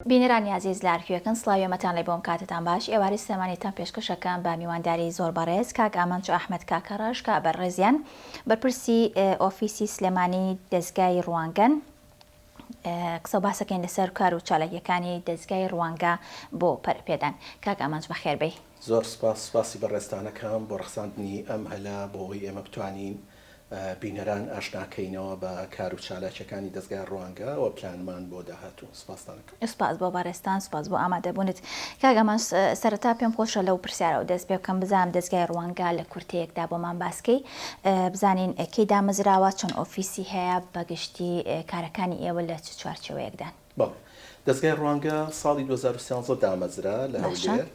بینەرانی عزیز لە ئەرکیوەکەن سڵاوێمەتان لێ بۆم کاتتان باش ئێواری سەمانیتان پێشکەشەکان بە میوانداری زۆر بەڕێز کاک ئامانچ ئەحمەد کاکەڕەش کە بەڕێزیان بەرپرسی ئۆفیسی سلێمانی دەستگای ڕوانگەن قسە باسەکەین لەسەر کار و چالاکیەکانی دەستگای ڕوانگە بۆ پەرپێدان. کاک ئامانچ بەخێربەی. زۆر سپاسی بەڕێستانەکەم بۆ ڕخساندنی ئەم هەلا بۆەوەی ئێمە بتوانین بینەران ئاشناکەینەوە بە کار و چالاکیەکانی دەستگای ڕوانگە و پلانمان بۆ داهاتوو. سپاسدانەکەم. سپاس بۆ بەڕێستان، سپاس بۆ ئامادەبوونت. کاک ئامانچ سەرەتا پێم خۆشە لەو پرسیارەوە دەست پێ بکەم بزانم دەستگای ڕوانگە لە کورتەیەکدا بۆمان باسکەی بزانین کەی دامەزراوە، چۆن ئۆفیسی هەیە، بەگشتی کارەکانی ئێوە لە چ چوارچێوەیەکدان؟ دەستگای ڕوانگە ساڵی 2013 دامەزرا لە هەولێر.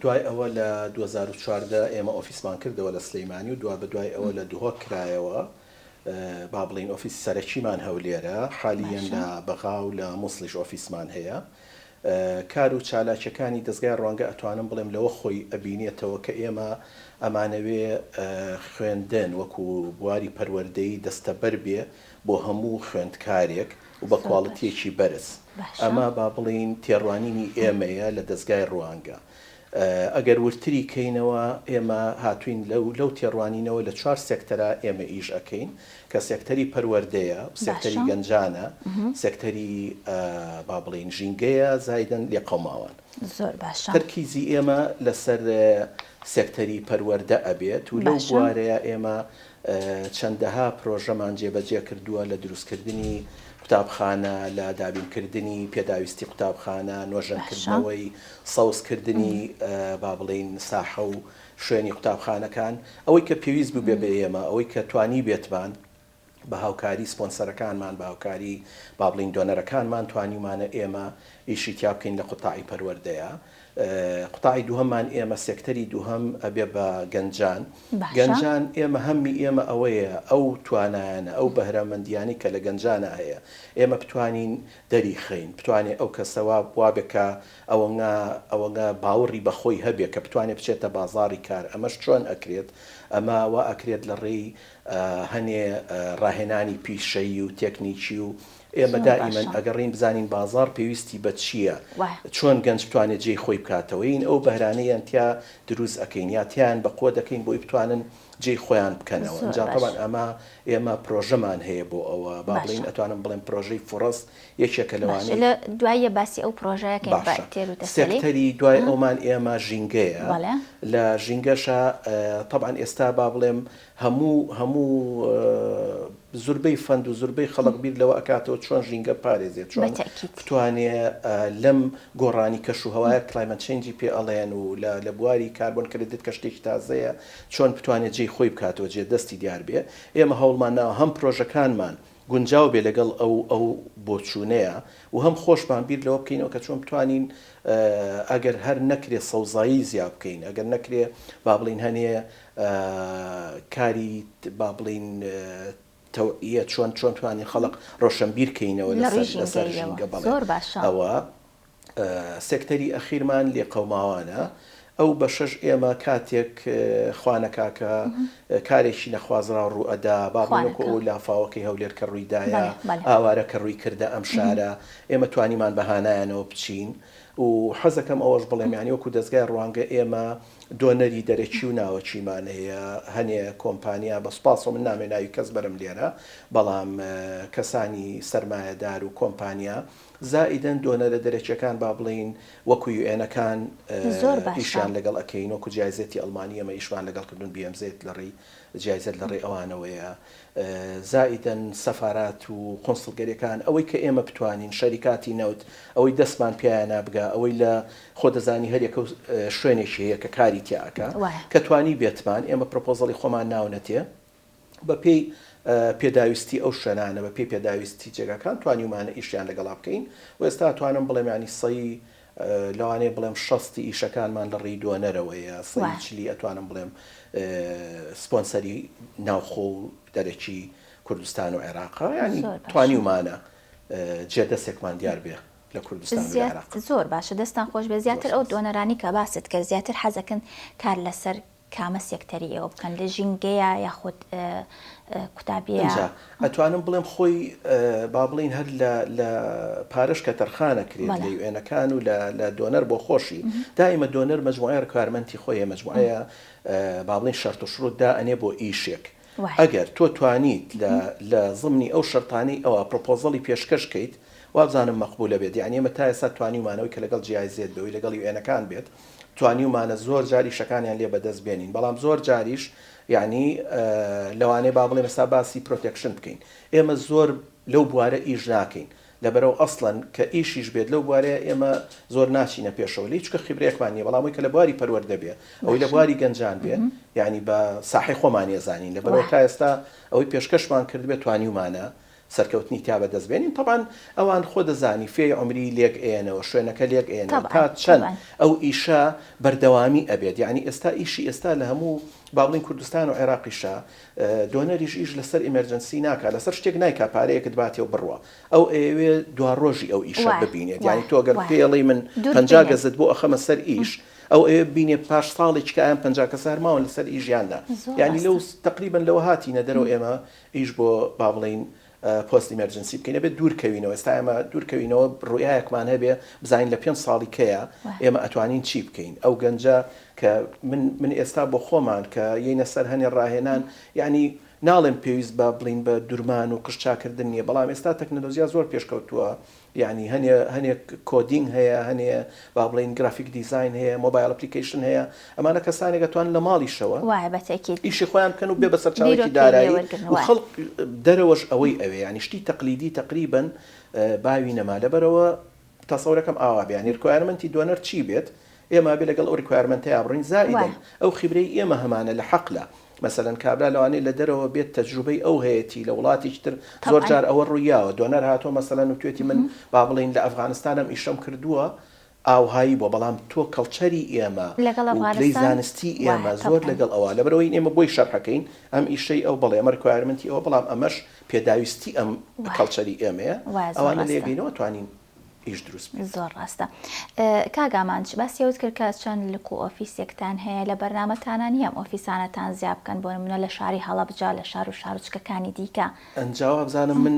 دوای ئەوە لە 2014 ئێمە ئۆفیسمان کردەوە لە سلەیمانی و دوای ئەوە لە دوهۆ کرایەوە با بڵین ئۆفیس سەرەکیمان هەولێرە، حالیان لە بەغا و لە مووسڵیش ئۆفیسمان هەیە. کار و چالاکیەکانی دەستگای ڕوانگە ئەتوانم بڵێم لەوە خۆی ئەبینێتەوە کە ئێمە ئەمانەوێ خوێندن وەکو بواری پەروەردەی دەستەبەر بێ بۆ هەموو خوێندکارێک و بە کواڵیتیەکی بەرز. ئەمە با بڵین تێڕوانینی ئێمەیە لە دەستگای ڕوانگە. ئەگەر ورتری کەینەوە ئێمە هاتوین لەو تێڕوانینەوە لە 4 سێکتەرە ئێمە ئیش ئەەکەین کە سێکتەری پەروەردەیە، سێکتەری گەنجانە، سێکتەری با بڵین ژینگەیە، زایدەن لێ قەوماوان. زۆر باشە. تەرکیزی ئێمە لەسەر سێکتەری پەروەردە ئەبێت و لەو بوارەیە ئێمە چەندەها پرۆژەمان جێبەجێ کردووە لە دروستکردنی قوتابخانە، لە دابینکردنی پێداویستی قوتابخانە، نۆژەنکردنەوەی سەوزکردنی با بڵین ساحە و شوێنی قوتابخانەکان. ئەوەی کە پێویست بوو بێ بە ئێمە، ئەوەی کە توانی بێتمان بە هاوکاری سپۆنسەرەکانمان، بە هاوکاری با بڵین دۆنەرەکانمان توانیمانە ئێمە ئیشی تیا بکەین لە قوتاعی پەروەردەیە. قوتاعی دووهەممان ئێمە سێکتەری دووهەم ئەبێ بە گەنجان. گەنجان ئێمە هەممی ئێمە ئەوەیە ئەو توانایانە، ئەو بەهرەمەندیانی کە لە گەنجانە هەیە ئێمە بتوانین دەریخین، بتوانێت ئەو کەسەوە وابێکە ئەوەنگە باوەڕی بەخۆی هەبێ کە بتوانێت بچێتە بازاڕی کار. ئەمەش چۆن ئەکرێت؟ ئەمە وا ئەکرێت لە ڕێی هەنێ ڕاهێنانی پیشەیی و تێکنیکی و ئێمە دائیمەن ئەگەڕین بزانین بازار پێویستی بە چییە، چۆن گەنج بتوانێت جێی خۆی بکاتەوەین، ئەو بەهرانەیان تیا دروست ئەەکەین یاتیان بە قۆ دەکەین بۆی بتوانن جێی خۆیان بکەنەوە. ئەنجا طبعاً ئێمە پرۆژەمان هەیە بۆ ئەوە، با بڵین ئەتوانم بڵێم پرۆژەی فڕست یەکێکە لەوانەیە. لە دوایە باسی ئەو پرۆژەیەکەین تێر و تەسەلی. سێکتەری دوای ئەومان ئێمە ژینگەیە. لە ژینگەشە طبعاً ئێستا با بڵێم هەموو زوربەی فەند و زوربەی خەڵق بیر لەوە ئەکاتەوە چۆن ژینگە پارێزێت، چۆن بتوانێت لەم گۆڕانی کەش و هەوایە کلایمەت چێنجی پێ ئەڵێن و لە بواری کاربۆن کردێت کە شتێکی تازەیە چۆن بتوانێت جێی خۆی بکاتەوە، جێ دەستی دیار بێ. ئێمە هەوڵمان ناوە هەم پرۆژەکانمان گونجاو بێ لەگەڵ ئەو بۆچوونەیە و هەم خۆشمان بیر لەوە بکەینەوە کە چۆن بتوانین ئەگەر هەر نەکرێ سەوزایی زیاد بکەین، ئەگەر نەکرێ با بڵین هەنێ کاری با بڵین تەوعیە چۆن توانین خەڵق ڕۆشنبیر بکەینەوە لەسەر ژینگە. ئەوە سێکتەری ئەخیرمان لێ قەوماوانە. ئەو بە شەش ئێمە کاتێک خوانەکاکە کارێکی نەخوازرا ڕوو ئەدا، بابنەکە ئەو لافاوەکەی هەولێر کە ڕوویدایە، ئاوارە کە ڕووی کردە ئەم شارە، ئێمە توانیمان بەهانایانەوە بچین. و حەزەکەم ئەوەش بڵێم یانی وەکو دەستگای ڕوانگە ئێمە دۆنەری دەرەکی و ناوەچیمان هەیە، هەنێ کۆمپانیا بە سوپاس و من نامێ ناوی کەس بەرم لێرە، بەڵام کەسانی سەرمایەدار و کۆمپانیا زائیدەن دۆنەرە دەرەکیەکان با بڵین وەکو یوئێنەکان ئیشیان لەگەڵ ئەەکەین، وەکو جایزێتی ئەڵمانی ئەمە ئیشمان لەگەڵکردن BMZ لەڕێی جایزەت لەڕێی ئەوانەوەیە، زائیدەن سەفارات و قۆنسڵگەریەکان ئەوەی کە ئێمە بتوانین شەریکاتی نەوت ئەوەی دەستمان پیانە بگا، ئەوەی لە خۆ دەزانی هەرێکە شوێنێکی هەیە کە کاری تیاکە کە توانی بێتمان ئێمە پرۆپۆزەڵی خۆمان ناونەتێ بە پێی پێداویستی ئەو شوێنانە، بە پێی پێداویستی جێگاکان توانیمانە ئیشیان لەگەڵا بکەین. و ئێستا توانم بڵێم ینی سەی لەوانەیە بڵێم 60 ئیشەکانمان لە ڕێی دۆنەرەوەیە، سەی چلی ئەتوانم بڵێم سپۆنسەری ناوخۆ و دەرەکی کوردستان و عێراقا، ینی توانیمانە جێدەستێکمان دیار بێ لە کوردستان و عێراق. زۆر باشە، دەستان خۆش بێ. زیاتر ئەو دۆنەرانی کە باست کرد زیاتر حەزەکەن کار لەسەر کامە سێکتەری ئێوە بکەن لە ژینگەیە یاخود قوتابیە؟ ئەتوانم بڵێم خۆی با بڵین هەر لە پارەش کە تەرخانە کرێت لە وێنەکان و لە دۆنەر بۆ خۆشی دائیمە دۆنەر مەجموعە ڕکارمەندی خۆیە مەجموعەیە با بڵین شەرت و شروطدا ئەنێ بۆ ئیشێک ئەگەر تۆ توانیت لە ضمنی ئەو شەرتانی ئەوە پرۆپۆزەڵی پێشکەشکەیت وابزانم مەقبولە بێت یعنی ئێمە تا ئێستا توانیمانەوەی کە لەگەڵ جیایزێت بەوەی لەگەڵی وێنەکان بێت توانیمانە زۆر جاری شەکانیان لێ بەدەست بێنین بەڵام زۆر جاریش یعنی لەوانەیە با بڵێ مەسا باسی پرۆتێکشن بکەین ئێمە زۆر لەو بوارە ئیش ناکەین لەبەرەوە ئەسڵەن کە ئیشیش بێت لەو بوارەیە ئێمە زۆر ناچینە پێشەوە لی چکە خیبرێکمان نیە بەڵام کە لە بواری پەروەردە بێ ئەوەی لە بواری گەنجان بێ یعنی بە ساحی خۆمان ێزانین لەبەرەوە تا ئێستا ئەوەی پێشکەشمان کرد بێت توانیمانە سەرکەوتنی تا بەدەستبێنین طبعاً ئەوان خۆ دەزانی فێی عمری لێک ئێنەوە شوێنەکە لێک ئێنە تا چەند ئەو ئیشە بەردەوامی ئەبێت یعنی ئێستا ئیشی ئێستا لە هەموو باڵین کوردستان و عێراقیشە دۆنەریش ئیش لەسەر ئیمەرجەنسی ناکات لەسەر شتێک نایکا پارەیەکت باتێ و بڕوە ئەو ئێوێ دوا ڕۆژی ئەو ئیشە ببینێت یعنی تۆ گەر پێڵی من 50 گەزت بۆ ئەخەمە سەر ئیش ئەو ئێ بینێ پاش ساڵێک کە ئەم 50 کەس هەرماون لەسەر ئیژیاندا یعنی لەو تقریبا لەوە هاتینە دەرەوە ئێمە ئیش بۆ با بڵین پۆست ئیمەرجنسی بکەینە بێت دوورکەوینەوە ئێستا ئێمە دوورکەوینەوە ڕوئایەکمان هەبێ بزانین لە 5 ساڵی کەیە ئێمە ئەتوانین چی بکەین ئەو گەنجە کە من ئێستا بۆ خۆمان کە یەینە سەر هەنێ ڕاهێنان یعنی ناڵێن پێویست بە بڵین بە دوورمان و قشچاکردن نیە بەڵام ئێستا تەکنۆلۆژیا زۆر پێشکەوتووە یعنی هەنێ کۆدینگ هەیە هەنێ با بڵین گرافیک دیزاین هەیە مۆبایل ئەپلیکیشن هەیە ئەمانە کەسانێک دەتوانن لە ماڵیشەوە ئیشی خۆیان بکەن و بێ بە سەرچاوێکی دارایی و خەڵک دەرەوەش ئەوەی ئەوێ ینی شتی تەقلیدی تقریبا باوی نەما لەبەرەوە تەسەورەکەم ئاوا بێ ینی ریکوایرمەنتی دۆنەر چی بێت ئێمە بێ لەگەڵ ئەو ریکوایرمەنتەیە بڕین زائیدەن ئەو خیبرەی ئێمە هەمانە لە حەقلە مثلەن کابرا لەوانەیە لە دەرەوە بێت تەجروبەی ئەو هەیەی لە وڵاتیش تر زۆر جار ئەوە ڕوویاوە دۆنەر هاتۆ مەسەلەن و توێتی من با بڵین لە ئەفغانستانم ئیشەم کردووە ئاوهایی بۆ بەڵام تۆ کەڵچەری ئێمە لەی زانستی ئێمە زۆر لەگەڵ ئەوە لەبەرەوەی ئێمە بۆی شەرحەکەین ئەم ئیشەی ئەو بەڵێ ئەمە ریکوایرمەنتی ئەوە بەڵام ئەمەش پێداویستی ئەم کەڵچەری ئێمەیە ئەوانە لێگەینەوە توانین ئیش دروست زۆر ڕاستە کاگامانچ باسیەوت کرد کە چەند لک و ئۆفیسێکتان هەیە لە بەرنامەتانە نیەم ئۆفیسانەتان زیاد بکەن بۆ نمونە لە شاری هەڵەبجە لە شار و شارچکەکانی دیکە ئەنجاوە بزانم من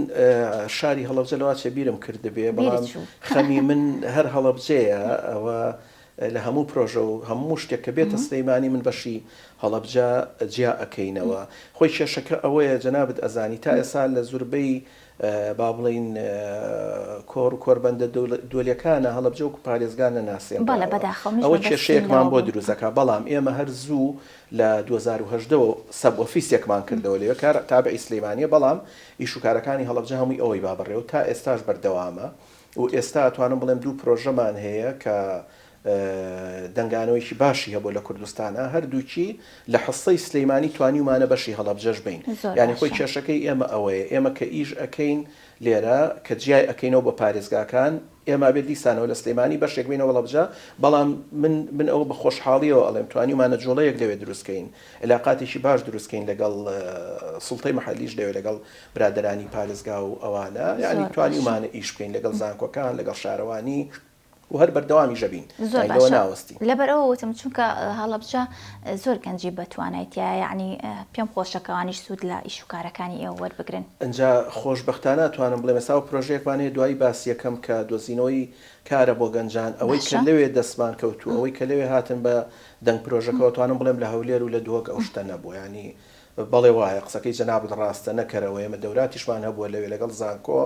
شاری هەڵەبجە لەوا چێ بیرم کردبێ بەڵام خەمی من هەر هەڵەبجەیە ئەوە لە هەموو پرۆژە و هەموو شتێک کە بێتە سلەیمانی من بەشی هەڵەبجە جیا ئەەکەینەوە خۆی کێشەکە ئەوەیە جەنابەت ئەزانی تا ئێستا لە زوربەی با بڵین کۆڕ و کۆربەندە دۆلیەکانە هەڵەبجە و پارێزگانە ناسێن ئەوە کێشەیەکمان بۆ دروستەکە بەڵام ئێمە هەر زوو لە 2010 سەب ئۆفیسێکمان کردەوە لێوە کار تابعی سلەیمانیە بەڵام ئیش و کارەکانی هەڵەبجە هەمووی ئەوەی بابڕێ و تا ئێستاش بەردەوامە و ئێستا ئەتوانم بڵێم دوو پرۆژەمان هەیە کە دەنگانەوەیکی باشی هەبوو لە کوردستانە هەردووکی لە حسەی سلەیمانی توانیمانە بەشی هەڵەبجەش بین یعنی خۆی کێشەکەی ئێمە ئەوەیە ئێمە کە ئیش ئەەکەین لێرە کە جیای ئەەکەینەوە بە پارێزگاکان ئێمە بێت دیسانەوە لە سلەیمانی بەشێک بینەوە هەڵەبجە بەڵام من ئەوە بە خۆشحاڵیەوە ئەڵێم توانیمانە جوڵەیەک لەوێ دروستکەین علاقاتێکی باش دروستکەین لەگەڵ سوڵتەی مەحەلیش لەوێ لەگەڵ برادرانی پارێزگا و ئەوانە یعنی توانیمانە ئیش بکەین لەگەڵ زانکۆکان لەگەڵ شارەوانی و هەر بەردەوامی ژەبین ناوەستی لەبەرەوە وتم چونکە هەڵەبجە زۆر گەنجی بەتوانایتە یعنی پێم خۆشەکەوانیش سوود لە ئیش و کارەکانی ئێوە وەربگرن ئەجا خۆشبەختانە توانم بڵێ مەسا و پرۆژەیەکوانەیە دوایی باسی یەکەم کە دۆزینەوەی کارە بۆ گەنجان ئەوەی کە لەوێ دەستمان کەوتو ئەوەی کە لەوێ هاتن بە دەنگ پرۆژەکەەوە توانم بڵێم لە هەولێر و لە دووەک ئەو شتە نەبوو ینی بەڵێ وایە قسەکەی جەنابەت ڕاستە نەکەرەوە ئێمە دەوراتیشمان هەبووە لەوێ لەگەڵ زانکۆ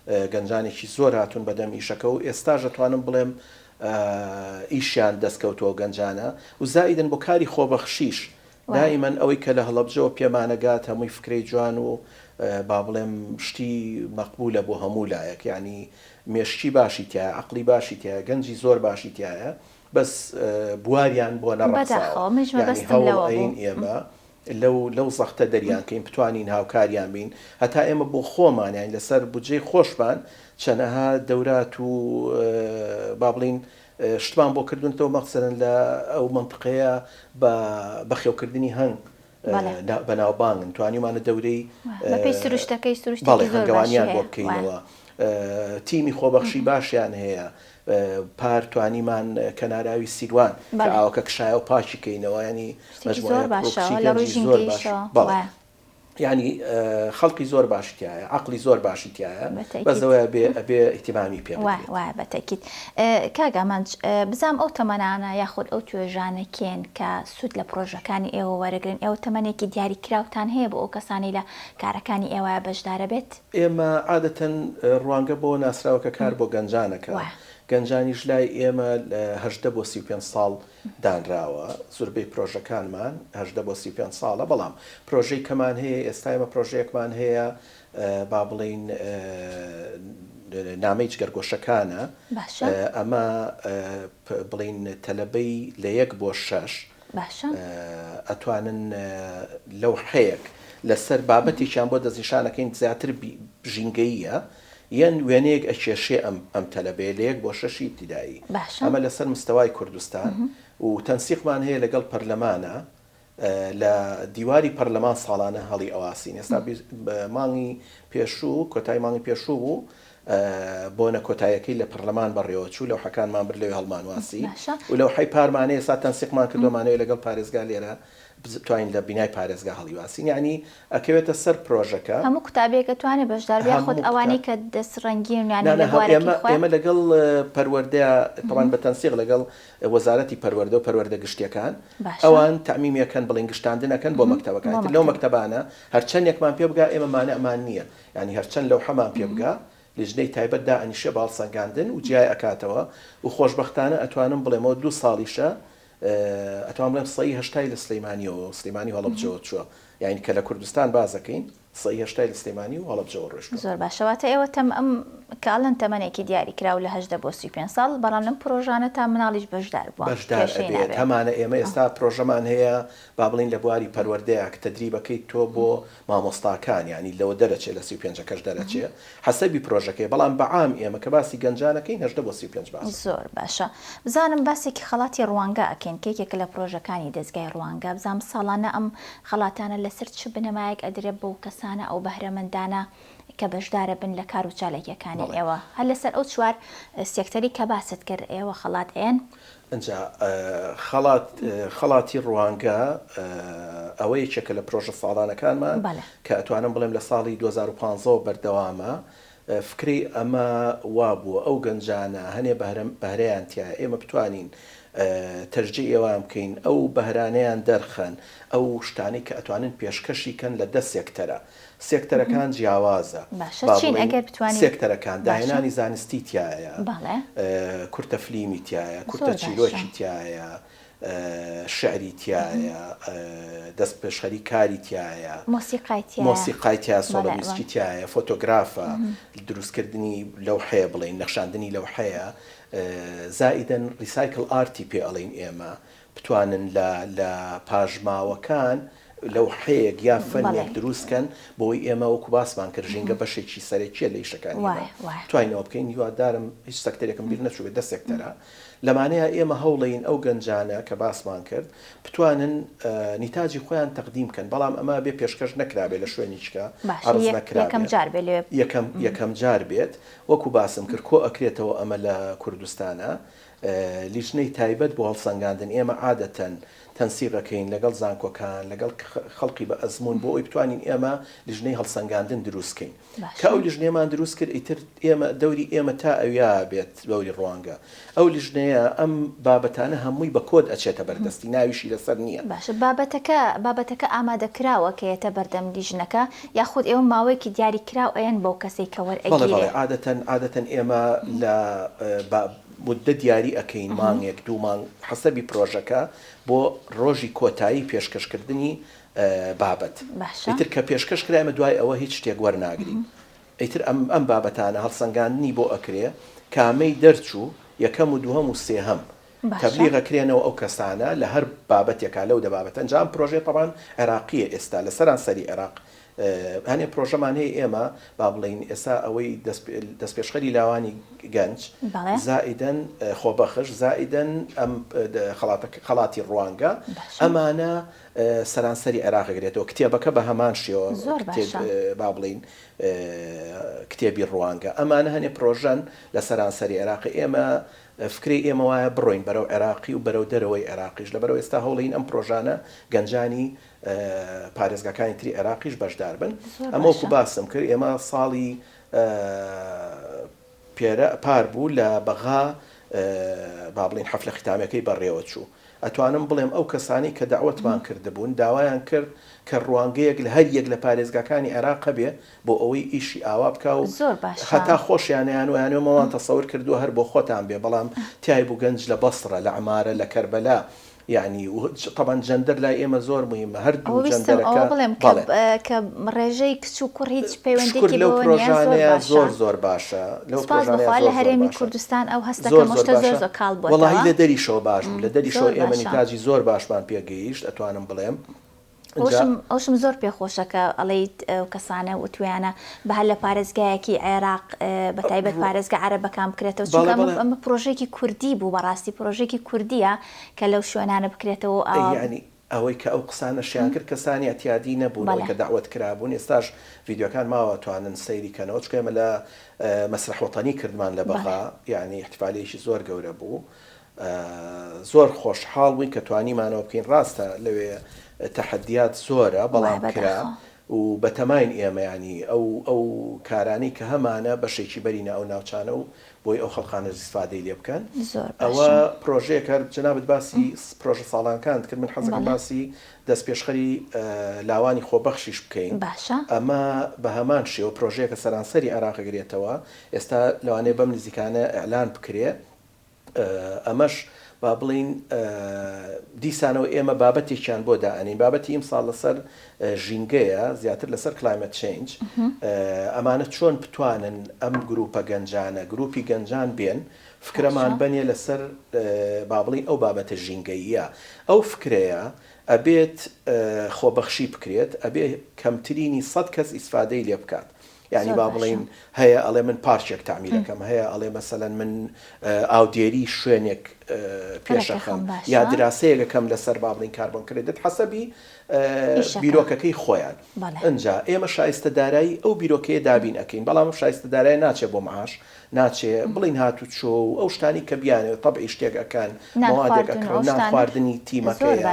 گەنجانێکی زۆر هاتون بەدەم ئیشەکە و ئێستاژە توانم بڵێم ئیشیان دەستکەوتەوە گەنجانە و زائیدن بۆ کاری خۆبەخشیش دائیمەن ئەوەی کە لە هەڵەبجەوە پێمانەگات هەمووی فکرەی جوان و با بڵێم شتی مەقبولە بۆ هەموو لایەک یعنی مێشکی باشی تایە عەقلی باشی تایە گەنجی زۆر باشی تایە بەس بواریان بۆ نەڕەخساوە ئێمە لەو زەختە دەریان کەین بتوانین هاوکاریان بین هەتا ئێمە بۆ خۆمان یان لەسەر بودجەی خۆشمان چەنەها دەورات و با بڵین شتمان بۆ کردوونەوە مەخسەرن لە ئەو منطقەیە بە خێوکردنی هەنگ بەناوبانگن توانیمانە دەورەی سروشتەکەی هەنگەوانیان بۆ بکەینەوە تیمی خۆبەخشی باشیان هەیە پار توانیمان کەناراوی سیروان کە ئاوەکە کشایە و پاچی کەینەوە ینی زۆر باش ینی خەڵکی زۆر باشتیایە عقلی زۆر باشتیایە بەزەوەی ئەبێ احتیمامی پێ وایە بەتەکیت کاگامانج بزام ئەو تەمەنانە یاخود ئەو توێژانەکێن کە سوود لە پرۆژەکانی ئێوە وەرەگرن ئێوە تەمەنێکی دیاری کراوتان هەیە بۆ ئەو کەسانی لە کارەکانی ئێوە بەشدارە بێت ئێمە عادەتەن ڕوانگە بۆ ناسراوەکە کار بۆ گەنجانەکە گەنجانیش لای ئێمە 18 بۆ 35 ساڵ دانراوە زۆربەی پرۆژەکانمان 18 بۆ 35 ساڵە بەڵام پرۆژەی کەمان هەیە ئێستا ئێمە پرۆژەیەکمان هەیە با بڵین نامەی جگەرگۆشەکانە ئەمە بڵین تەلەبەی لە 1 بۆ 6 ئەتوانن لەو حەیەک لەسەر بابەتێکیان بۆ دەستنیشانەکەین زیاتر ژینگەییە یان وێنەیەک ئەکێشێ ئەم تەلەبەیە لە 1 بۆ 6 ابتیدایی ئەمە لەسەر مستەوای کوردستان و تەنسیقمان هەیە لەگەڵ پەرلەمانە لە دیواری پەرلەمان ساڵانە هەڵی ئەواسین ئێستا مانگی پێشوو کۆتای مانگی پێشوو بوو بۆنە کۆتایەکەی لە پەرلەمان بەڕێوە چوو لەو حەکانمان بر لەوێ هەڵمان واسی و لەو حەی پارمانەیە ئێستا تەنسیقمان کردومانەوە لەگەڵ پارێزگا لێرە بتوانین لە بینای پارێزگا هەڵیواسین ینی ئەکەوێتە سەر پرۆژەکە هەموو قوتابێکە توانێت بەشدار بێ خۆت ئەوانەی کە دەستڕەنگین ئێمە لەگەڵ پەروەردەیە تەوان بە تەنسیق لەگەڵ وەزارەتی پەروەردە و پەروەردە گشتیەکان ئەوان تەعمیمیەکەن بڵین گشتاندنەکەن بۆ مەکتەبەکان لەو مەکتەبانە هەرچەندێکمان پێ بگا ئێمە مانەمان نییە ینی هەرچەند لەو هەمان پێ بگا لیژنەی تایبەتدا ئەنیشە باڵسەنگاندن و جیای ئەکاتەوە و خۆشبەختانە ئەتوانم بڵێمەوە 2 ساڵیشە ئەتوان بڵێم سەی هەشتای لە سلەیمانیەوە سلەیمانی هەڵەبجەوە چووە یعنی کە لە کوردستان بازەکەین سەی هەشتای لە سلەیمانی و هەڵەبجەوە ڕۆشت زۆر باشەواتە ئێوە ئەم کاڵن تەمەنێکی دیاری کراو لە 18 بۆ 35 ساڵ بەڵام لەم پرۆژانە تا مناڵیش بەشدار بووە هەمانە ئێمە ئێستا پرۆژەمان هەیە با بڵین لە بواری پەروەردەیە کە تەدریبەکەی تۆ بۆ مامۆستاکان ینی لەوە دەرەچێت لە 35 کەش دەرەچێت حەسەبی پرۆژەکەی بەڵام بەعام ئێمە کە باسی گەنجانەکەین 18 بۆ 35 باس زۆر باشە بزانم باسێکی خەڵاتی ڕوانگە ئەکەین کێکێک لە پرۆژەکانی دەستگای ڕوانگە بزانم ساڵانە ئەم خەڵاتانە لەسەر چ بنەمایەک ئەدرێت بۆ کەسانە ئەو بەهرەمەندانە کە بەشدارە بن لە کار و چالێکیەکانی ئێوە هەر لەسەر ئەو چوار سێکتەری کە باست کرد ئێوە خەڵات ئێن ئەجا خەڵاتی ڕوانگە ئەوەی چێکە لە پرۆژە ساڵانەکانمان کە ئەتوانم بڵێم لە ساڵی 2015 بەردەوامە فکری ئەمە وابووە ئەو گەنجانە هەنێ بەهرەیان تایە ئێمە بتوانین تەرجی ئێوان بکەین ئەو بەهرانەیان دەرخەن ئەو شتانی کە ئەتوانن پێشکەشی کەن لە 10 سێکتەرە سێکتەرەکان جیاوازە سێکتەرەکان داهێنانی زانستی تایە کورتە فلیمی تایە کورتە چیرۆکی تایە شعری تایە دەست پێشخەری کاری تایە مۆسیقای تایە سۆڵۆنیستی تایە فۆتۆگرافە دروستکردنی لەو حەیە بڵین نەخشاندنی لەو حەیە زائیدەن ریسایکل ئارتی پێ ئەڵین ئێمە بتوانن لە پاژماوەکان لەو حەیەک یا فەنێک دروستکەن بۆی ئێمە وەکو باسمان کرد ژینگە بەشێکی سەرەکیە لە ئیشەکانی توانینەوە بکەین هیوادارم هیچ سەکتەرێکم بیر نەچوو بێت 10 سێکتەرە لەمانەیە ئێمە هەوڵین ئەو گەنجانە کە باسمان کرد بتوانن نیتاجی خۆیان تەقدیم بکەن بەڵام ئەمە بێ پێشکەش نەکرابێ لە شوێنیچکە عەرز نەکرابێت یەکەم جار بێت وەکو باسم کرد کۆ ئەکرێتەوە ئەمە لە کوردستانە لیژنەی تایبەت بۆ هەڵسەنگاندن ئێمە عادەتەن تەنسیقەکەین لەگەڵ زانکۆکان لەگەڵ خەڵکی بە ئەزمون بۆ ئەوی بتوانین ئێمە لیژنەی هەڵسەنگاندن دروستکەین کە ئەو لیژنەیەمان دروست کرد ئیتر ئێمە دەوری ئێمە تا ئەویا بێت دەوری ڕوانگە ئەو لیژنەیە ئەم بابەتانە هەمووی بە کۆد ئەچێتە بەردەستی ناویشی لەسەر نییە باشە بابەتەکە ئامادەکراوە کە ئێتە بەردەم لیژنەکە یاخود ئێوە ماوەیەکی دیاری کراو ئەیەن بۆ کەسێک کە وەرئەگیرێ عادەتەن ئێمە لە مدە دیاری ئەەکەین مانگێک 2 مانگ حەسەبی پرۆژەکە بۆ ڕۆژی کۆتایی پێشکەشکردنی بابەت ئیتر کە پێشکەش کرایمە دوای ئەوە هیچ شتێک وەرناگرین ئیتر ئەم بابەتانە هەڵسەنگاندنی بۆ ئەکرێ کامەی دەرچوو یەکەم و دووهەم و سێهەم تەبلیغەکرێنەوە ئەو کەسانە لە هەر بابەتێکا لەو دەبابەت ئەنجام پرۆژێ تەبان عێراقیە ئێستا لە سەرانسەری عێراق هەنێ پرۆژەمان هەیە ئێمە با بڵین ئێستا ئەوەی دەستپێشخەری لاوانی گەنج زائیدەن خۆبەخش زائیدەن ئەم خەڵاتی ڕوانگە ئەمانە سەرانسەری عێراقەگرێتەوە کتێبەکە بە هەمان شێوە با بڵین کتێبی ڕوانگە ئەمانە هەنێ پرۆژەن لە سەرانسەری عێراقی ئێمە فکری ئێمە وایە بڕۆین بەرەو عێراقی و بەرەو دەرەوەی عێراقیش لەبەرەوە ئێستا هەوڵین ئەم پرۆژانە گەنجانی پارێزگاکانی تری عێراقیش بەشدار بن ئەمەوەکو باسم کرد ئێمە ساڵی پار بوو لە بەغا با بڵین حەفلە ختامەکەی بەڕێوە چوو ئەتوانم بڵێم ئەو کەسانی کە داوەتمان کردبوون داوایان کرد کە ڕوانگەیەک لە هەر یەک لە پارێزگاکانی عێراق بێ بۆ ئەوەی ئیشی ئاوا بکە و هەتا خۆشیانیان و یانێمەوان تەسەور کردووە هەر بۆ خۆتان بێ بەڵام تیای بوو گەنج لە بەسڕە لە عمارە لە کەربەلا يعني طبعا جندر لا ئێمە زۆر مهمە هەردوو جندەرەکە کە ڕێژەی کچ و کوڕ هیچ پەیوەندێکی لەو پرۆژانەیە زۆر باشە لەو لە هەرێمی کوردستان ئەو هەستەکە مۆشتە زۆر کاڵ بووە وەڵاهی لە دەریشەوە باش بوو لە دەریشەوە ئێمە نیتاجی زۆر باشمان پێگەیشت ئەتوانم بڵێم ئەوشم زۆر پێخۆشەکە ئەڵێیت ئەو کەسانە وتویانە بەهە لە پارێزگایەکی عێراق بە تایبەت پارێزگا عەرەبەکان بکرێتەوە چونکە ئەمە پرۆژێکی کوردی بوو بەڕاستی پرۆژێکی کوردیە کە لەو شوێنانە بکرێتەوە ئەوەی کە ئەو قسانە شیان کرد کەسانی ئەتیادی نەبوون کە داوەت کرابوون ئێستاش ڤیدیۆکان ماوە توانن سەیری کەنەوە چکە ئێمە لە مەسرح وەتانی کردمان لە بەغا یعنی احتیفالێکی زۆر گەورە بوو زۆر خۆشحاڵ بووین کە توانیمانەوە بکەین ڕاستە لەوێ تەحەدیات زۆرە بەڵام کرا و بەتەماین ئێمە ینی ئەو کارانی کە هەمانە بەشێکی بەرینە ئەو ناوچانە و بۆی ئەو خەڵقانە استفادەی لێ بکەن ئەوە پرۆژەیەکە جنابەت باسی پرۆژە ساڵانکان کرد من حەزەکەم باسی دەستپێشخەری لاوانی خۆبەخشیش بکەین ئەمە بە هەمان شێوە پرۆژەیەکە سەرانسەری عێراقەگرێتەوە ئێستا لەوانەیە بەم نزیکانە ئەعلان بکرێ ئەمەش با بڵین دیسانەوە ئێمە بابەتێکیان بۆ دائەنین بابەتی ئیم ساڵ لەسەر ژینگەیە زیاتر لەسەر کلایمەت چێنج ئەمانە چۆن بتوانن ئەم گروپە گەنجانە گروپی گەنجان بێن فکرەمان بەنێ لەسەر با بڵین ئەو بابەتە ژینگەیە ئەو فکرەیە ئەبێت خۆبەخشی بکرێت ئەبێ کەمترینی 100 کەس ئیسفادەی لێ بکات يعني با بڵین هەیە ئەڵێ من پارچێک تعمیرەکەم هەیە ئەڵێ مەسەلەن من ئاودێری شوێنێک پێشەخەم یا دراسەیەکەکەم لەسەر با بڵین کاربن کردێت حەسەبی بیرۆکەکەی خۆیان ئەجا ئێمە شایستە دارایی ئەو بیرۆکەیە دابین ئەەکەین بەڵام شایستە دارایی ناچێت بۆ معاش ناچێ بڵین هاتو چۆ و ئەو شتانی کە بیانێت تەبعی شتێک ئەکەن موادێک ئەکرێن نانخواردنی تیمەکەیە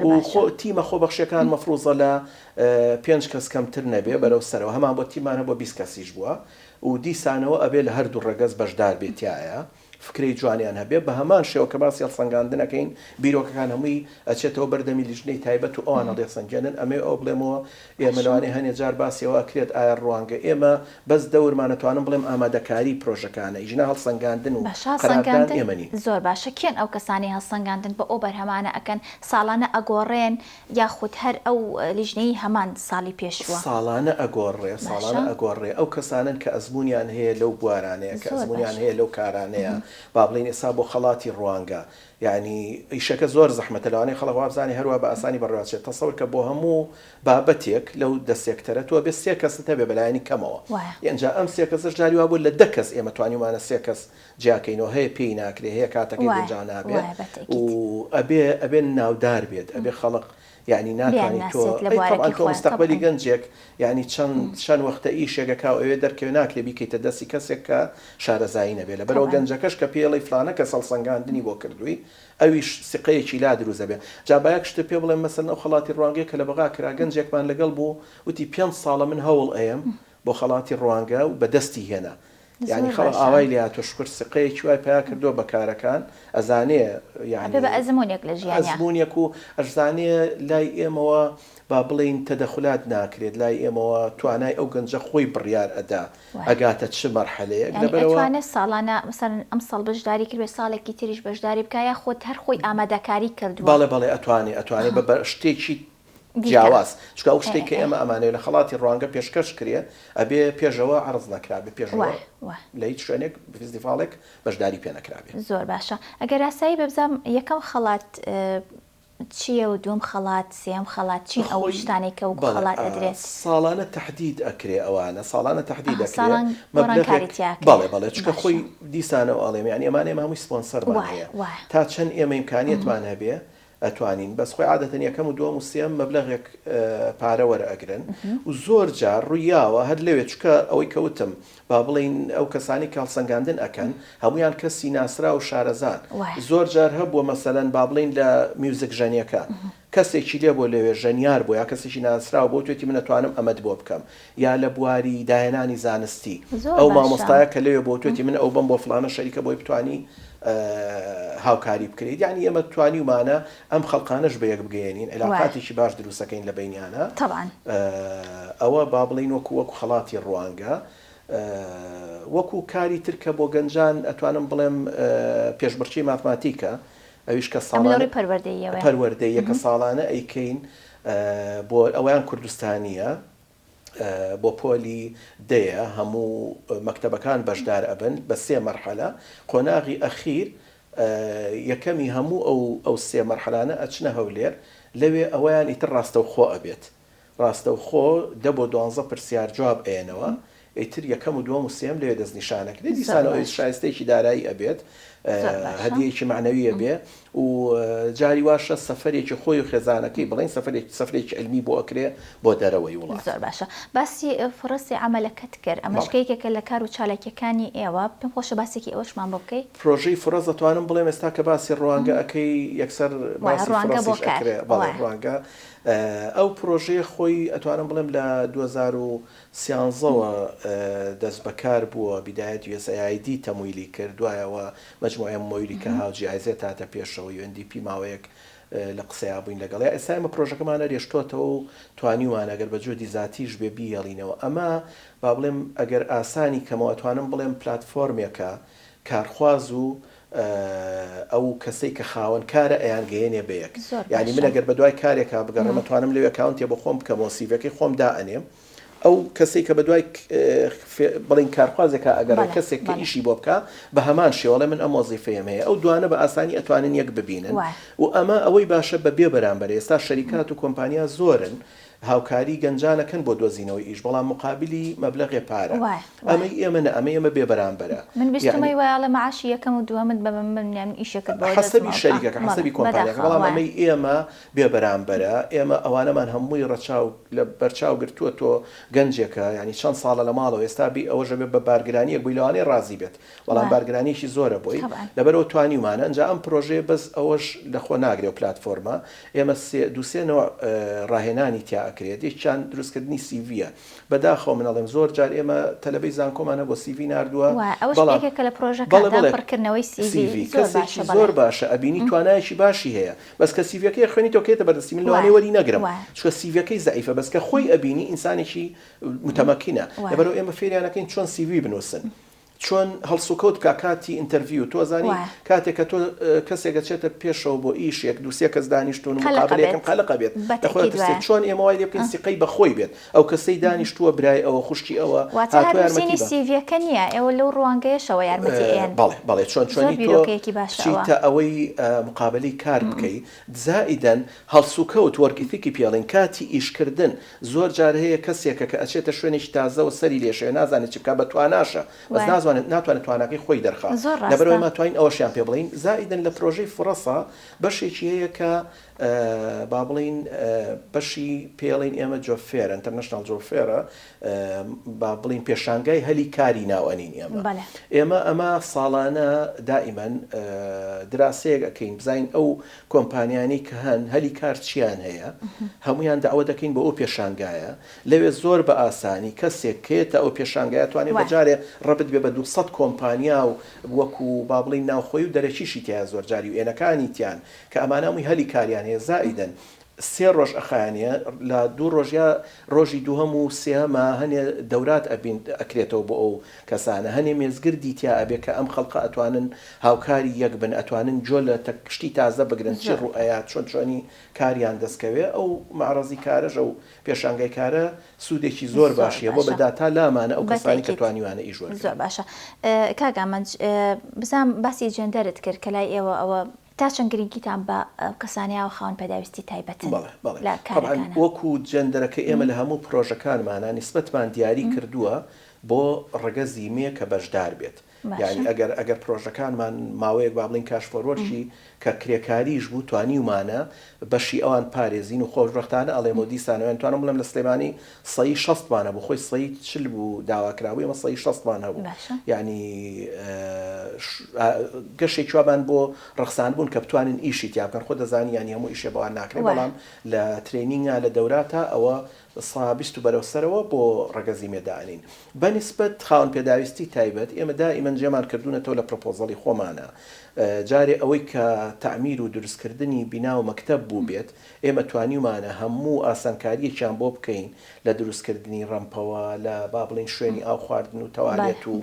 و تیمە خۆبەخشیەکان مەفروضە لە 5 کەس کەمتر نەبێ بەرەو سەرەوە هەمان بۆ تیمانە بۆ 20 کەسیش بووە و دیسانەوە ئەبێ لە هەردوو ڕێگەز بەشدار بێتیایە فکری جوانیان هەبێ بە هەمان شێوە کە باسی هەڵسەنگاندنەکەین بیرۆکەکان هەمووی ئەچێتەوە بەردەمی لیژنەی تایبەت و ئەوانە دەسەنگێنن ئەمێ ئەو بڵێمەوە ئێمە لەوانەیە هەنێ جار باسیەوە کرێت ئایا ڕوانگە ئێمە بەس دەورمانەتوانم بڵێم ئامادەکاری پرۆژەکانە ئیژنا هەڵسەنگاندن و قەراردان ئێمەنی زۆر باشە کێن ئەو کەسانی هەڵسەنگاندن بە ئەو بەرهەمانە ئەکەن ساڵانە ئەگۆڕێن یاخود هەر ئەو لیژنەی هەمان ساڵی پێشوە ساڵانە ئەگۆڕێ ئەو کەسانن کە ئەزمونیان هەیە لەو بوارانەیە کە ئەزمونیان هەیە لەو کارانەیە با بڵین ئێستا بۆ خەڵاتی ڕوانگە یعنی ئیشەکە زۆر زەحمەتە لەوانەیە خەڵک وابزانانی هەروە بە ئاسانی بەڕێوەچێت تەسەور کە بۆ هەموو بابەتێک لەو دەستێکتەرە تۆ بێ 3 کەست هەبێ بەلایەنی کەمەوە ئەنجا ئەم 3 کەسش جاری وا بوو لە 10 کەس ئێمە توانیمانە 3 کەس جیاکەینەوە هەیە پێی ناکرێ هەیە کاتەکەی گونجا نابێت و ئەبێ ناودار بێت ئەبێ خەڵق يعني ناتوانانی تۆ مستقبلی گەنجێک يعني چەند وەختە ئیشێکەکە ئەوێ دەرکەوێ ناکرێ بیکەیتە دەستی کەسێک کە شارەزایی نەبێت لەبەرەوە گەنجەکەش کە پێڵی فلانە کە سەڵسەنگاندنی بۆ کردووی ئەویش سقەیەکی لا دروزە بێ جابایەک شتە پێ بڵێم مەسەلەن ئەو خەڵاتی ڕوانگە کە لە بەغا کرا گەنجێکمان لەگەڵ بوو وتی 5 ساڵە من هەوڵ ئەیەم بۆ خەڵاتی ڕوانگە و بەدەستی هێنا يعني خەڵک ئاوای لێ هاتۆ شکر سقەیەکی وای پیا کردووە بە کارەکان ئەزانێ یعنی بە ئەزمونێک لە ژیانیا ئەزمونێک و ئەزانێ لای ئێمەوە با بڵین تەدەخلات ناکرێت لای ئێمەوە توانای ئەو گەنجە خۆی بڕیار ئەدا ئەگاتە چ مەرحەلەیەک دەبێت ساڵانە مثلا ئەم ساڵ بەشداری کرد بێ ساڵێکی تریش بەشداری بکایە خۆت هەر خۆی ئامادەکاری کردووە بەڵێ ئەتوانێت بە شتێکی جیاواز چکە ئەو شتێک کە ئێمە ئەمانەیە لە خەڵاتی ڕوانگە پێشکەش کرێ ئەبێ پێشەوە عەرز نەکرابێ پێشەوە لە هیچ شوێنێک فیزیفاڵێک بەشداری پێ نەکرابێ زۆر باشە ئەگەر ئاسایی بەبزام یەکەم خەڵات چییە و دوم خەڵات سێم خەڵات چین ئەو شتانی کە وەکو خەڵات ئەدرێت ساڵانە تهدید ئەکرێ ئەوانە ساڵانە تهدید ساڵان بەڵێ چکە خۆی دیسانە ئاڵێم یان ئێمانێ هەمووی سپۆنسەر هەیە تا چەند ئێمە ئیمکانیەتمان هەبێ ئەتوانین بەس خۆی عادەتەن یەکەم و دووەم و سێم مەبلەغێک پارە وەرئەگرن و زۆر جار ڕوویاوە هەر لەوێ چکە ئەوەی کەوتم با بڵین ئەو کەسانی کاڵسەنگاندن ئەکەن هەمویان کەسی ناسرا و شارەزان زۆر جار هەبووە مەسەلەن با بڵین لە میوزیک ژەنیەکە کەسێکی لێ بۆ لەوێ ژەنیار بۆ یا کەسێکی ناسراوە بۆ توێتی منەتوانم ئەمەد بۆ بکەم یا لە بواری داهێنانی زانستی ئەو مامۆستایە کە لەوێ بۆ توێتی من ئەو بم بۆ فلانە شەریکە بۆی بتوانی هاوکاری بکرێت یعنی ئێمە توانی ومانە ئەم خەڵقانەش بە یەک بگەێنین علاقاتێکی باش دروستەکەین لە بینیانە ئەوە با بڵین وەکو خەڵاتی ڕوانگە وەکو کاری ترکە بۆ گەنجان ئەتوانم بڵێم پێشبڕچی ماتماتیکە ئەویش کە ساڵانە پەروەردەیە کە ساڵانە ئەیکەین بۆ ئەویان کوردستانیە بۆ پۆلی دەیە هەموو مەکتەبەکان بەشدار ئەبن بە سێ مەرحەلە قۆناغی ئەخیر یەکەمی هەموو ئەو سێ مەرحەلانە ئەچنە هەولێر لەوێ ئەویان ئیتر ڕاستەوخۆ ئەبێت ڕاستەوخۆ 10 بۆ 12 پرسیار جواب ئێنەوە ئیتر یەکەم و دووەم و سێم لەوێ دەستنیشانەکە دیسانەوەی شایستەیەکی دارایی ئەبێت هەدیەیەکی معنەویە بێ و جاری واشە سەفەرێکی خۆی و خێزانەکەی بڵین سەفرێکی علمی بۆ ئەکرێ بۆ دەرەوەی وڵات زۆر باشە باسی فڕستی عملەکەت کرد ئەمەشکەیەکێکە لە کار و چالاکیەکانی ئێوە پێم خۆشە باسێکی ئەوەشمان بۆ بکەیت پرۆژەی فرۆز دەتوانم بڵێم ئێستا کە باسی ڕوانگە ئەەکەی یەکسەر باسی فرۆزیش ئەکرێ ڕوانگە ئەو پرۆژەیە خۆی ئەتوانم بڵێم لە 2013ەوە دەست بەکار بووە بیدایەتی USAID تەمویلی کرد دوایەوە مجموعە مۆیلی کە هاوجی ئایزێ تاتە پێشەوە UNDP ماوەیەک لە قسەیا بووین لەگەڵی ئێستا ئێمە پرۆژەکەمانە رێشتۆتەوە و توانیوان ئەگەر بە جۆدی زاتیش بێ بیهێڵینەوە ئەمە با بڵێم ئەگەر ئاسانی کەمەوە ئەتوانم بڵێم پلاتفۆرمێکە کارخواز و ئەو کەسەی کە خاوەن کارە ئەیان گەیەنێ بەیەک یعنی من ئەگەر بە دوای کارێکا بگەڕێمە توانم لەوێ ئەکاونتێ بۆ خۆم بکەمەوە سیڤەکەی خۆم دائەنێم ئەو کەسێک کە بە دوای بڵین کارخوازێکە ئەگەر کەسێک کە ئیشی بۆ بکە بە هەمان شێوەڵێ من ئەم وەزیفەیەم هەیە ئەو دوانە بە ئاسانی ئەتوانن یەک ببینن و ئەمە ئەوەی باشە بە بێ بەرامبەر ئێستا شەریکات و کۆمپانیا زۆرن هاوکاری گەنجانەکەن بۆ دۆزینەوەی ئیش بەڵام مقابلی مەبلەغێ پارە ئەمەی ئێمە بێ بەرامبەرە من بیستمەی وایە لە معاشی یەکەم و دووەمت بە من ئیشەکەت بۆ حەسەبی شەریکەکە حەسەبی کۆمپانیاکە بەڵام ئەمەی ئێمە بێ بەرامبەرە ئێمە ئەوانەمان هەمووی ڕەچاو لە بەرچاو گرتووە تۆ گەنجێکە ینی چەند ساڵە لە ماڵەوە ئێستا بی ئەوەژە بێ بە بارگرانیەک بووی لەوانەیە ڕازی بێت بەڵام بارگرانیشی زۆرە بۆی لەبەرەوە توانیمانە ئەنجا ئەم پرۆژێ بەس ئەوەش لەخۆ ناگرێ و پلاتفۆرمە ئێمە دووسێنەوە ڕاهێنانی تیا ئەکرێت یەکیان دروستکردنی سیڤە بەداخەوە منەڵێم زۆر جار ئێمە تەلەبەی زانکۆمانە بۆ سیڤ ناردووە لە پرۆژەکەکردنەوەی سیڤ کەسێکی زۆر باشە ئەبینی توانایەکی باشی هەیە بەس کە سیڤەکەی خوێنیتەوە کێتە بەردەستی من لەوانەیە وەری نەگرم چکە سیڤەکەی زەعیفە بەس کە خۆی ئەبینی ئینسانێکی متەمەکینە لەبەرەوە ئێمە فێریانەکەین چۆن سیڤ بنووسن چۆن هەڵسوکەوت بکە کاتی ئینتەرویو تۆزانی کاتێک کە تۆ کەسێکە چێتە پێشەوە بۆ ئیشێک دووسێ کەس دانیشتون و مقابلەیەکەم قەلقە بێت دەخواترسێت چۆن ئێمە وای لێ بکەین سیقەی بەخۆی بێت ئەو کەسەی دانیشتووە برای ئەوە خوشتی ئەوە هاتووە سیڤەکە نییە ئێوە لەو ڕوانگەیەشەوە یارمەتی ئێن بەڵێ چۆنی تۆ ئەوەی مقابلەی کار بکەیت زائیدەن هەڵسوکەوت وەرگیفیکی پێڵین کاتی ئیشکردن زۆر جار هەیە کەسێکە کە ئەچێتە شوێنێکی تازەوە سەری لێشێ نازانێت چ بکە بە تواناشە بەس ناتوانێت توانەکەی خۆی دەرخات لەبەرەوەی ماتوانین ئەوەشیان پێ بڵین زائیدن لە پرۆژەی فرەسا بەشێکی هەیە کە با بڵین بەشی پێڵین ئێمە جۆفێرە ئینتەرنەشنال جۆفێرە با بڵین پێشانگای هەلی کاری ناوەنین ئێمە ئەمە ساڵانە دائیمەن دراسەیەک ئەەکەین بزین ئەو کۆمپانیانی کە هەن هەلی کار چیان هەیە هەمویان داوا دەکەین بۆ ئەو پێشانگایە لەوێ زۆر بە ئاسانی کەسێک کێتە ئەو پێشانگایە توانێت بەجارێ ڕەبت بێ بە 200 کۆمپانیا و وەکو با بڵین ناوخۆی و دەرەکیشی تیا زۆر جاری و ئێنەکانی تیان کە ئەمانەمووی هەلی کاریان هەیە زائیدن سێ ڕۆژ ئەخایانە لە دوو ڕۆژیا ڕۆژی دووهەم و سێهەمە هەنێ دەورات ئەکرێتەوە بۆ ئەو کەسانە هەنێ مێزگردی تیا ئەبێ کە ئەم خەڵقە ئەتوانن هاوکاری یەک بن ئەتوانن جۆ لە تەکشتی تازە بگرن چی ڕوئەیات چۆنی کاریان دەستکەوێ ئەو معرەزی کارەژە و پێشانگای کارە سوودێکی زۆر باشیە بۆ بەداتا لامانە ئەو کەسانی کە توانیوانە ئیژوەر زۆر باشە کاگامەنج بزانام باسی جێندەرت کرد کە لای ئێوە ئەوە تا چەند گرنگیتان بە کەسانیاوە خاوەن پێداویستی تایبەتن لە کارەکانە؟ وەکو جەندەرەکە ئێمە لە هەموو پرۆژەکانمانە نیسبەتمان دیاری کردووە بۆ ڕگەزی مێ کە بەشدار بێت. یعنی ئەگەر پرۆژەکانمان ماوەیەک با بڵین کاشفۆرۆشی کە کرێکاریش بوو توانیومانە بەشی ئەوان پارێزین و خۆشبەختانە ئەڵێمە دیسانەوەیان توانم بڵێم لە سلێمانی سەی 60مانە بوو خۆی سەی 40 بوو داواکراوی ئەمە سەی 60مان هەبوو. یعنی گەشێک چوابان بۆ ڕەخسان بوون کە بتوانن ئیشی تیا بکەن. خۆ دەزانی ینی هەموو ئیشێ بەوان ناکرێت بەڵام لە ترێنینگە لە دەوراتە ئەوە سابیست و بەرەوسەرەوە بۆ ڕگەزی مێدانین. بەنسبەت خاوەن پێداویستی تایبەت ئێمە دائیمەن جێمان کردوونەتەوە لە پرۆپۆزەڵی خۆمانە جارێ ئەوەی کە تعمیر و دروستکردنی بینا و مەکتەب بوو بێت ئێمە توانیمانە هەموو ئاسانکاریەکیان بۆ بکەین لە دروستکردنی ڕەمپەوە لە با بڵین شوێنی ئاو خواردن و تەوالێت و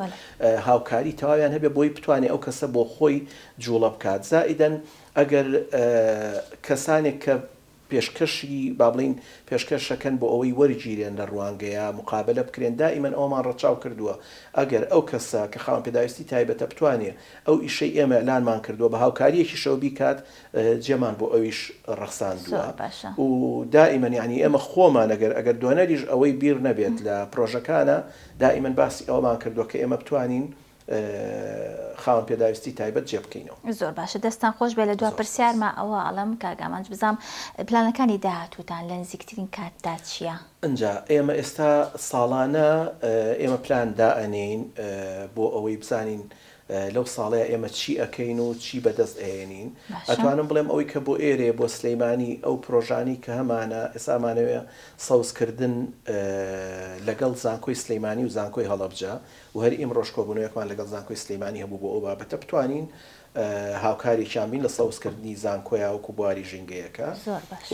هاوکاری تەواویان هەبێ بۆی بتوانێت ئەو کەسە بۆ خۆی جوڵە بکات. زائیدەن ئەگەر کەسانێک کە پێشکەشی با بڵین پێشکەشەکەن بۆ ئەوەی وەرگیرێن لە ڕوانگەیە مقابلە بکرێن دائیمەن ئەومان ڕەچاو کردووە ئەگەر ئەو کەسە کە خاوەن پێداویستی تایبەتە بتوانێت ئەو ئیشەی ئێمە ئەلانمان کردووە بە هاوکاریەکی شەو بیکات جێمان بۆ ئەویش ڕەخساندووە و دائیمەن یعنی ئێمە خۆمان ئەگەر دۆنەریش ئەوەی بیر نەبێت لە پرۆژەکانە دائیمەن باسی ئەومان کردووە کە ئێمە بتوانین خاوەن پێداویستی تایبەت جێ بکەینەوە. زۆر باشە دەستان خۆش بێ لە دوا پرسیارمە ئەوە ئەڵم کاگامانج بزانم پلانەکانی داهاتووتان لە نزیکترین کاتدا چییە؟ ئەنجا ئێمە ئێستا ساڵانە ئێمە پلان دائەنین بۆ ئەوەی بزانین لەو ساڵەیە ئێمە چی ئەەکەین و چی بەدەست ئێنین. ئەتوانم بڵێم ئەوەی کە بۆ ئێرێ بۆ سلەیمانی ئەو پرۆژانی کە هەمانە ئێسامانەوێ سەوزکردن لەگەڵ زانکۆی سلەیمانی و زانکۆی هەڵەبجە و هەر ئیمڕۆژ کۆبوونەوەیەکمان لەگەڵ زانکۆی سلەیمانی هەبوو بۆ ئەو بابەتە بتوانین هاوکاریشان بین لە سەوزکردنی زانکۆیە وەکو بواری ژینگەیەکە.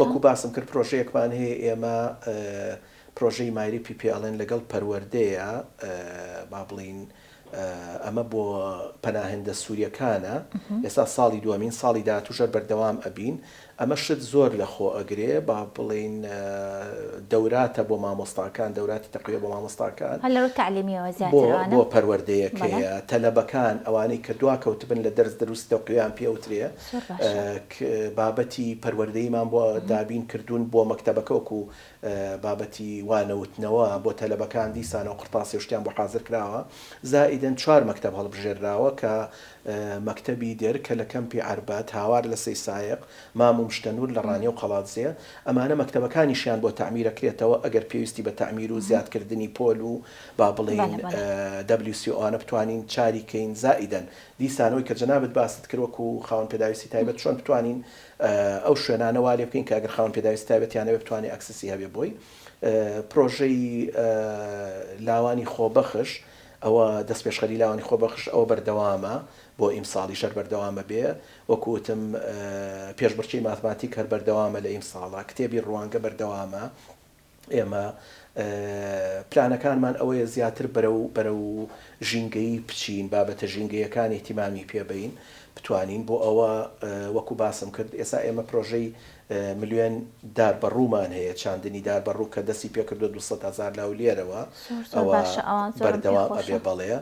وەکو باسم کرد پرۆژەیەکمان هەیە ئێمە پرۆژەی مایری PPLN لەگەڵ پەروەردەیە با بڵین ئەمە بۆ پەناهێندە سووریەکانە ئێستا ساڵی دووەمین ساڵی داهاتووشە بەردەوام ئەبین. ئەمە شت زۆر لە خۆ ئەگرێ با بڵین دەوراتە بۆ مامۆستاکان دەوراتی تەقویە بۆ مامۆستاکان بۆ پەروەردەیەکەیە تەلەبەکان ئەوانەی کە دواکەوتبن لە دەرس دروست تەقویان پێوترێ بابەتی پەروەردەیمان بۆ دابین کردوون بۆ مەکتەبەکەوەکو بابەتی وانەوتنەوە بۆ تەلەبەکان دیسانەوە قورتاسی شتیان بۆ حازر کراوە. زائیدەن 4 مەکتەب هەڵبژێراوە کە مەکتەبی دێر کە لە کەمپی عەربات هاوار لە سەی سایق مام و مشتەنور لە ڕانیە و قەڵاتزێ ئەمانە مەکتەبەکانیشیان بۆ تعمیرەکرێتەوە ئەگەر پێویستی بە تعمیر و زیادکردنی پۆل و با بڵین WCOانە بتوانین چاریکەین. زائیدەن دیسانەوەی کە جەنابەت باست کردوەکو خاوەن پێداویستی تایبەت چۆن بتوانین ئەو شوێنانە وارێ بکەین کە ئەگەر خاوەن پێداویستی تایبەتیانەوێ بتوانێت ئەکسسی هەبێ بۆی. پرۆژەی لاوانی خۆبەخش ئەوە دەست پێشخەری لاوانی خۆبەخش ئەوە بەردەوامە بۆ ئیمساڵی شەر بەردەوامە بێ وەکوتم پێشبڕچەی ماتماتیک هەر بەردەوامە لە ئیمساڵە کتێبی ڕوانگە بەردەوامە. ئێمە پلانەکانمان ئەوەیە زیاتر بەرە و ژینگەی بچین بابەتە ژینگەیەکان احتیمامی پێبین بتوانین بۆ ئەوە وەکو باسم کرد ئێستا ئێمە پرۆژەی ملیۆن داربەڕوومان هەیە چاندنی داربەڕوو کە دەستی پێکردو 200,000 لاو لێرەوە ئەوە بەردەوام ئەبێ بەڵێ.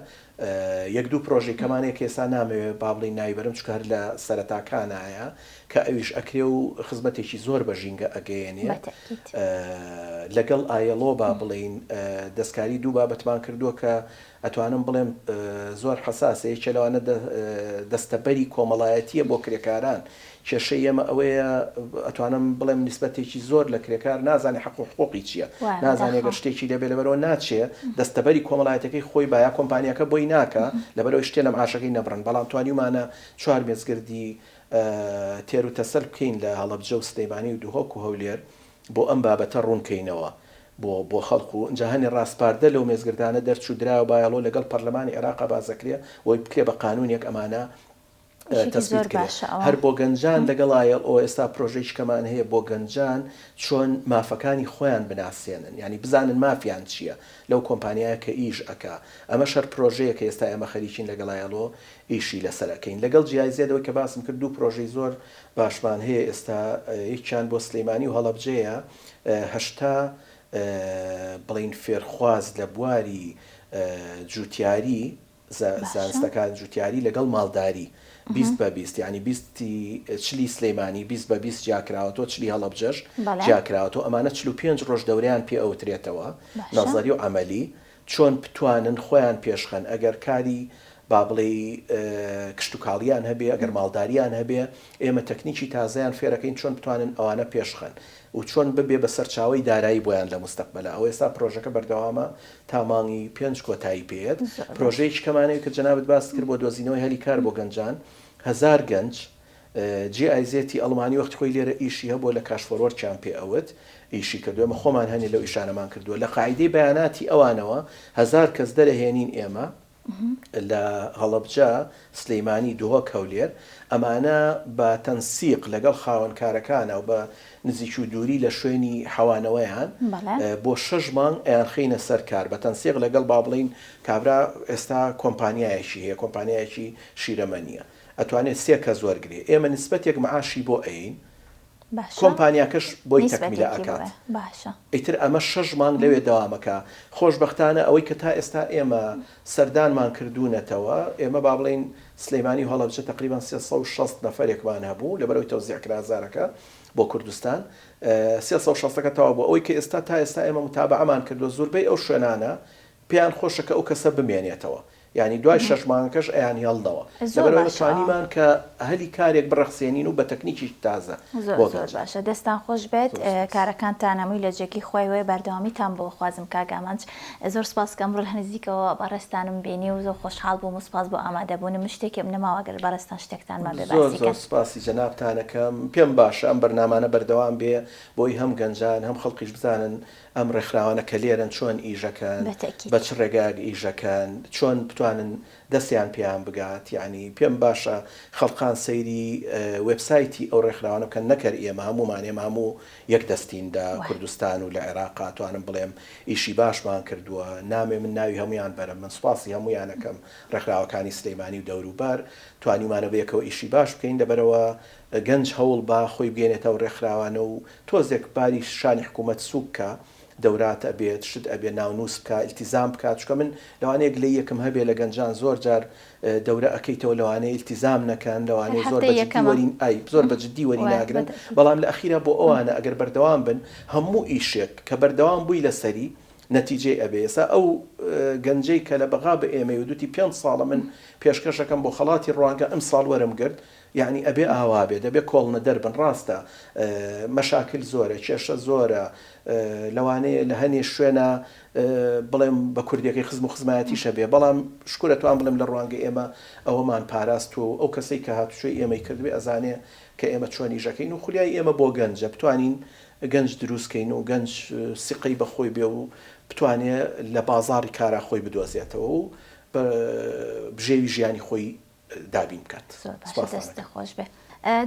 یەک دوو پرۆژەی کەمانێک ئێستا نامەوێت با بڵین نایبەرم چکە هەر لە سەرەتاکانایە کە ئەویش ئەکرێ و خزمەتێکی زۆر بە ژینگە ئەگەیەنێ لەگەڵ ئایەڵۆ با بڵین دەستکاری دوو بابەتمان کردووە کە ئەتوانم بڵێم زۆر حساسەیە چێلەوانە دەستەبەری کۆمەڵایەتیە بۆ کرێکاران. کێشەی ئێمە ئەوەیە ئەتوانم بڵێم نیسبەتێکی زۆر لە کرێکار نازانێ حەق و حقوقی چییە نازانێت گەر شتێکی لەبێ لەبەرەوە ناچێ دەستەبەری کۆمەڵایەتەکەی خۆی بایا کۆمپانیاکە بۆی ناکە لەبەرەوە شتێ لەم ئاشەکەی نەبڕن. بەڵام توانیمانە 4 مێزگردی تێر و تەسەل بکەین لە هەڵەبجە و سلەیمانی و دووهۆک و هەولێر بۆ ئەم بابەتە ڕوونکەینەوە بۆ خەڵکو و جاهانی ڕاستپاردە لەو مێزگردانە دەرچوو درا و بایەڵۆ لەگەڵ پەرلەمانی عێراق بازەکرێ وی بکرێ بە قانونێک ئەمانە تەسبیت کرێ. هەر بۆ گەنجان لەگەڵ ئایەڵۆ ئێستا پرۆژەی کەمان هەیە بۆ گەنجان چۆن مافەکانی خۆیان بناسیێنن ینی بزانن مافیان چییە لەو کۆمپانیایە کە ئیش ئەکا. ئەمە شەر پرۆژەیە کە ئێستا ئێمە خەریکین لەگەڵ ئایەڵۆ ئیشی لەسەرەکەین لەگەڵ جیایزێدەوە کە باسم کرد دوو پرۆژەی زۆر باشمان هەیە ئێستا یەکیان بۆ سلەیمانی و هەڵەبجەیە 80 بڵین فێرخواز لە بواری جوتیاری زانستەکان جوتیاری لەگەڵ ماڵداری 20 بە 20 ینی 20 چلی سلەیمانی 20 بە 20 جیاکراوەوە چلی هەڵەبجەش جیاکراوەوە ئەمانە 45 ڕۆژ دەوریان پێ ئەوترێتەوە نەزەری و عەمەلی چۆن بتوانن خۆیان پێشخەن ئەگەر کاری با بڵێ کشت و کاڵیان هەبێ ئەگەر ماڵداریان هەبێ ئێمە تەکنیکی تازایان فێرەکەین چۆن بتوانن ئەوانە پێشخەن و چۆن ببێ بە سەرچاوی دارایی بۆیان لە مستەقبەلە ئەو ئێستا پرۆژەکە بەردەوامە تا مانگی 5 کۆتایی پێێت پرۆژەیەکی کەمانەیە کە جەنابەت باس کرد بۆ دۆزینەوەی هەلی کار بۆ گەنجان 1000 گەنج GIZ ئەڵمانی وەختی خۆی لێرە ئیشی هەبوو لە کاشفۆرۆرچیان پێ ئەوت ئیشی کردووە ئێمە خۆمان هەنێ لەو ئیشانەمان کردووە لە قاعدەی بەیاناتی ئەوانەوە 1000 کەس دەرەهێنین ئێمە لە هەڵەبجە سلەیمانی دووە کەولێر ئەمانە بە تەنسیق لەگەڵ خاوەنکارەکانە و بە نزیک و دووری لە شوێنی حەوانەوەیان بۆ 6 مانگ ئەیان خینە سەر کار بە تەنسیق لەگەڵ با بڵین کابرا ئێستا کۆمپانیایەکی هەیە کۆمپانیایەکی شیرەمەنیە ئەتوانێت 3 کەس وەرگێ ئێمە نسبەتێک معاشی بۆ ئەین کۆمپانیاکەش بۆی تەکمیلە ئەکات ئیتر ئەمە 6 مانگ لەوێ دەوامەکە خۆشبەختانە ئەوەی کە تا ئێستا ئێمە سەردانمان کردوونەتەوە ئێمە با بڵین سلەیمانی و هەڵەبجە تقریبان 360 نەفەرێکمان هەبوو لەبەرەوەی تەوزیعکرازارەکە بۆ کوردستان 360ەکە تەوا بوو ئەوەی کە ئێستا تا ئێستا ئێمە متابعەمان کردو زۆربەی ئەو شوێنانە پێیان خۆشەکە ئەو کەسە بمێنێتەوە یعنی دوای 6 مانگەکەش ئەیان هێڵدەوە لەبەرەوەی توانیمان کە هەلی کارێک بڕەخسێنین و بە تەکنیکی تازە زۆر باشە دەستان خۆش بێت کارەکانتان هەمووی لە جێکی خۆی وێ بەردەوامیتان بۆ خوازم کاگامانج زۆر سپاسکەم ڕۆ نزیکەوە بەڕێستانم بینی و زۆر خۆشحاڵ بووم و سپاس بۆ ئامادەبوونم شتێکم نەماوە گەر بەڕێستان شتێکتانمان بێ زۆر سپاسی جەنابتانەکەم پێم باشە ئەم بەرنامانە بەردەوام بێ بۆی هەم گەنجان هەم خەڵکیش بزانن ئەم ڕێکخراوانە کە لێرن چۆن ئیژەکەن بە چ ڕێگاک ئیژەکەن چۆن بتوانن دەستیان پێیان بگات یعنی پێم باشە خەڵقان سەیری وێبسایتی ئەو ڕێکخراوانە بکەن نەکەر ئێمە هەمومان ئێمە هەموو یەک دەستیندا کوردستان و لە عێراق توانم بڵێم ئیشی باشمان کردووە نامێ من ناوی هەمویان بەرم من سوپاسی هەمویانەکەم ڕێکخراوەکانی سلەیمانی و دەوروبەر توانیمانە بەیەکەوە ئیشی باش بکەین لەبەرەوە گەنج هەوڵ با خۆی بگەێنێتەوە ڕێکخراوانە و تۆزێک باری شانی حکوومەت سووکە دەورات ئەبێت شت ئەبێ ناونووس بکە ئیلتیزام بکات چکە من لەوانەیەک لە یەکم هەبێ لە گەنجان زۆر جار دەورە ئەەکەیتەوە لەوانەیە ئیلتیزام نەکەن لەوانەیە زۆر بەجددی وەری ناگرن بەڵام لە ئەخیرا بۆ ئەوانە ئەگەر بەردەوام بن هەموو ئیشێک کە بەردەوام بووی لەسەری نەتیجەی ئەبێسا ئەو گەنجەی کە لە بەغا بە ئێمە و دوتی 5 ساڵە من پێشکەشەکەم بۆ خەڵاتی ڕوانگە ئەم ساڵ وەرم گرت یعنی ئەبێ ئاوا بێ دەبێ کۆڵنە دەربن ڕاستە مەشاکل زۆرە کێشە زۆرە لەوانەیە لە هەنێ شوێنە بڵێم بە کوردیەکەی خزم و خزمایەتیشە بێ بەڵام شکورە توان بڵێم لە ڕوانگە ئێمە ئەوەمان پاراست و ئەو کەسەی کە هاتوشوی ئێمەی کردوێ ئەزانێ کە ئێمە چۆنی ژەکەین و خولیای ئێمە بۆ گەنجە بتوانین گەنج دروستکەین و گەنج سقەی بەخۆی بێ و بتوانێت لە بازاری کارا خۆی بدۆزێتەوە و بژێوی ژیانی خۆی دابین بکات. دەستە خۆش بێ.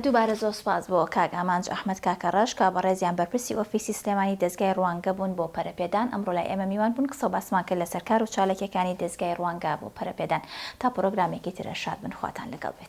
دووبارە زۆر سپاس بۆ کاک ئامانج ئەحمەد کاکەڕەش کە بەڕێزیان بەرپرسی ئۆفیسی سلێمانی دەستگای ڕوانگە بوون بۆ پەرەپێدان ئەمڕۆ لای ئێمە میوان بوون قسە باسمان کرد لەسەر کار و چالێکەکانی دەستگای ڕوانگە بۆ پەرەپێدان تا پرۆگرامێکی ترە شاد بن خواتان لەگەڵ بێت.